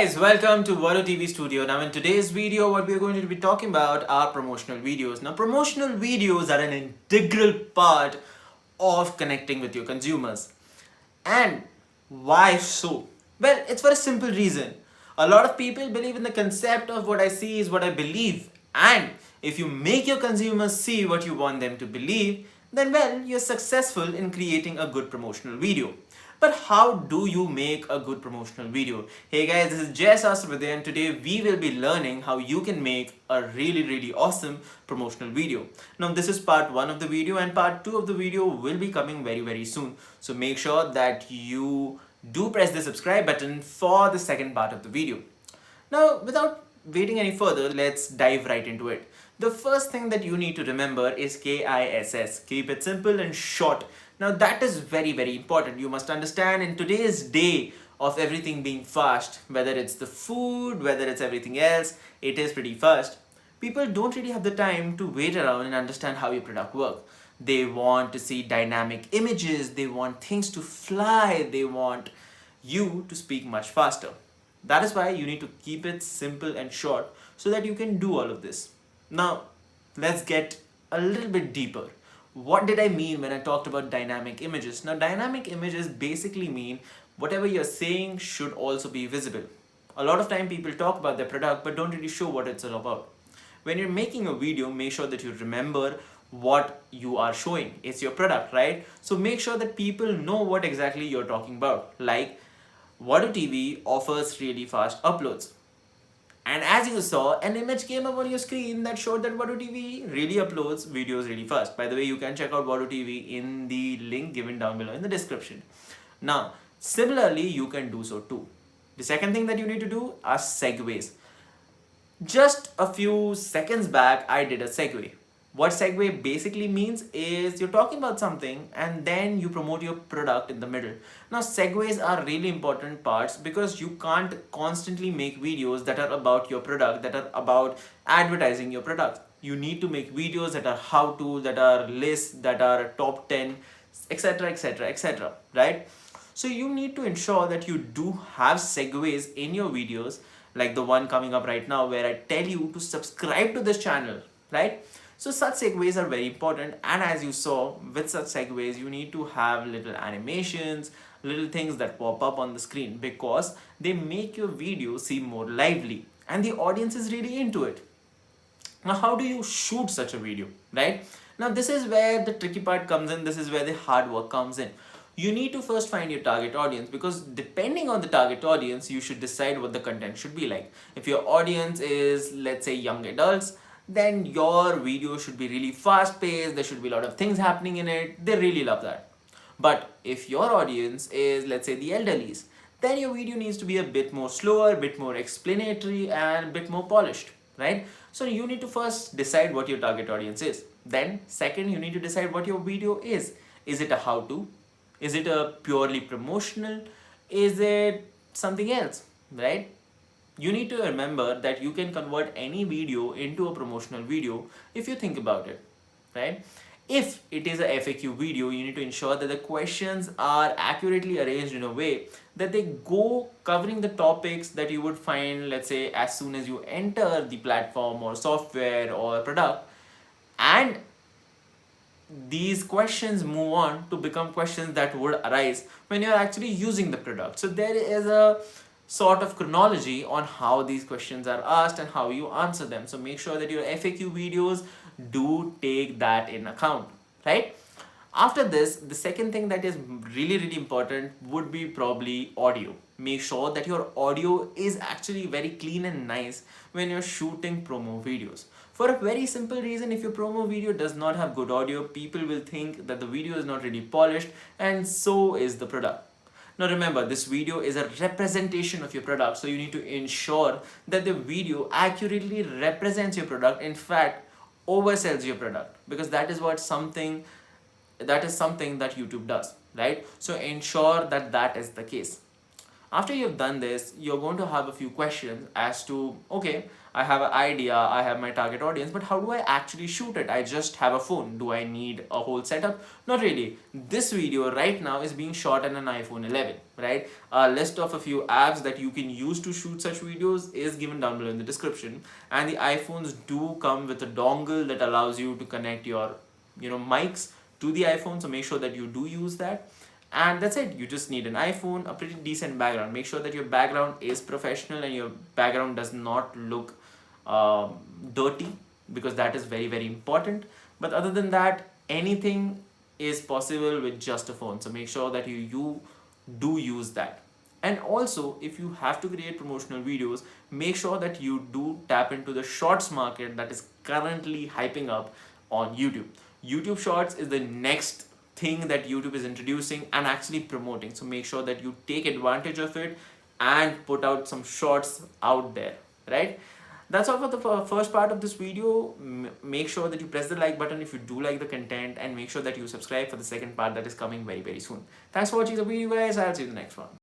guys, welcome to Vado TV Studio. Now in today's video, what we are going to be talking about are promotional videos. Now promotional videos are an integral part of connecting with your consumers. And why so? Well, it's for a simple reason. A lot of people believe in the concept of what I see is what I believe. And if you make your consumers see what you want them to believe, then well, you're successful in creating a good promotional video. But how do you make a good promotional video? Hey guys, this is Jess Asravidya and today we will be learning how you can make a really awesome promotional video. Now this is part 1 of the video and part 2 of the video will be coming very soon. So make sure that you do press the subscribe button for the second part of the video. Now without waiting any further, let's dive right into it. The first thing that you need to remember is KISS. Keep it simple and short. Now that is very important. You must understand in today's day of everything being fast, whether it's the food, whether it's everything else, it is pretty fast. People don't really have the time to wait around and understand how your product works. They want to see dynamic images, they want things to fly, they want you to speak much faster. That is why you need to keep it simple and short so that you can do all of this. Now, let's get a little bit deeper. What did I mean when I talked about dynamic images? Now, dynamic images basically mean whatever you're saying should also be visible. A lot of time people talk about their product but don't really show what it's all about. When you're making a video, make sure that you remember what you are showing. It's your product, right? So make sure that people know what exactly you're talking about. Like, Vado TV offers really fast uploads. And as you saw, an image came up on your screen that showed that Vado TV really uploads videos really fast. By the way, you can check out Vado TV in the link given down below in the description. Now, similarly, you can do so too. The second thing that you need to do are segways. Just a few seconds back, I did a segue. What segue basically means is you're talking about something and then you promote your product in the middle. Now segues are really important parts because you can't constantly make videos that are about your product, that are about advertising your product. You need to make videos that are how-to, that are lists, that are top 10, etc, right? So you need to ensure that you do have segues in your videos, like the one coming up right now where I tell you to subscribe to this channel, right? So such segues are very important, and as you saw with such segues you need to have little animations, little things that pop up on the screen because they make your video seem more lively and the audience is really into it. Now how do you shoot such a video, right? Now this is where the tricky part comes in, this is where the hard work comes in. You need to first find your target audience because depending on the target audience you should decide what the content should be like. If your audience is, let's say, young adults, then your video should be really fast paced, there should be a lot of things happening in it, they really love that. But if your audience is, let's say, the elderlies, then your video needs to be a bit more slower, a bit more explanatory and a bit more polished, right? So you need to first decide what your target audience is. Then second, you need to decide what your video is. Is it a how-to? Is it a purely promotional? Is it something else, right? You need to remember that you can convert any video into a promotional video if you think about it, right? If it is a FAQ video, you need to ensure that the questions are accurately arranged in a way that they go covering the topics that you would find, let's say, as soon as you enter the platform or software or product, and these questions move on to become questions that would arise when you're actually using the product. So there is a sort of chronology on how these questions are asked and how you answer them. So make sure that your FAQ videos do take that in account, right? After this, the second thing that is really important would be probably audio. Make sure that your audio is actually very clean and nice when you're shooting promo videos. For a very simple reason, if your promo video does not have good audio, people will think that the video is not really polished, and so is the product. Now remember, this video is a representation of your product, so you need to ensure that the video accurately represents your product, in fact oversells your product, because that is something that YouTube does, right? So ensure that that is the case. After you've done this, you're going to have a few questions as to, okay, I have an idea, I have my target audience, but how do I actually shoot it? I just have a phone. Do I need a whole setup? Not really. This video right now is being shot on an iPhone 11, right? A list of a few apps that you can use to shoot such videos is given down below in the description. And the iPhones do come with a dongle that allows you to connect your, mics to the iPhone. So make sure that you do use that. And that's it. You just need an iPhone, a pretty decent background. Make sure that your background is professional and your background does not look dirty, because that is very, very important. But other than that, anything is possible with just a phone. So make sure that you do use that. And also, if you have to create promotional videos, make sure that you do tap into the shorts market that is currently hyping up on YouTube. YouTube Shorts is the next thing that YouTube is introducing and actually promoting. So make sure that you take advantage of it and put out some shorts out there, right? That's all for the first part of this video. Make sure that you press the like button if you do like the content, and make sure that you subscribe for the second part that is coming very, very soon. Thanks for watching the video, guys. I'll see you in the next one.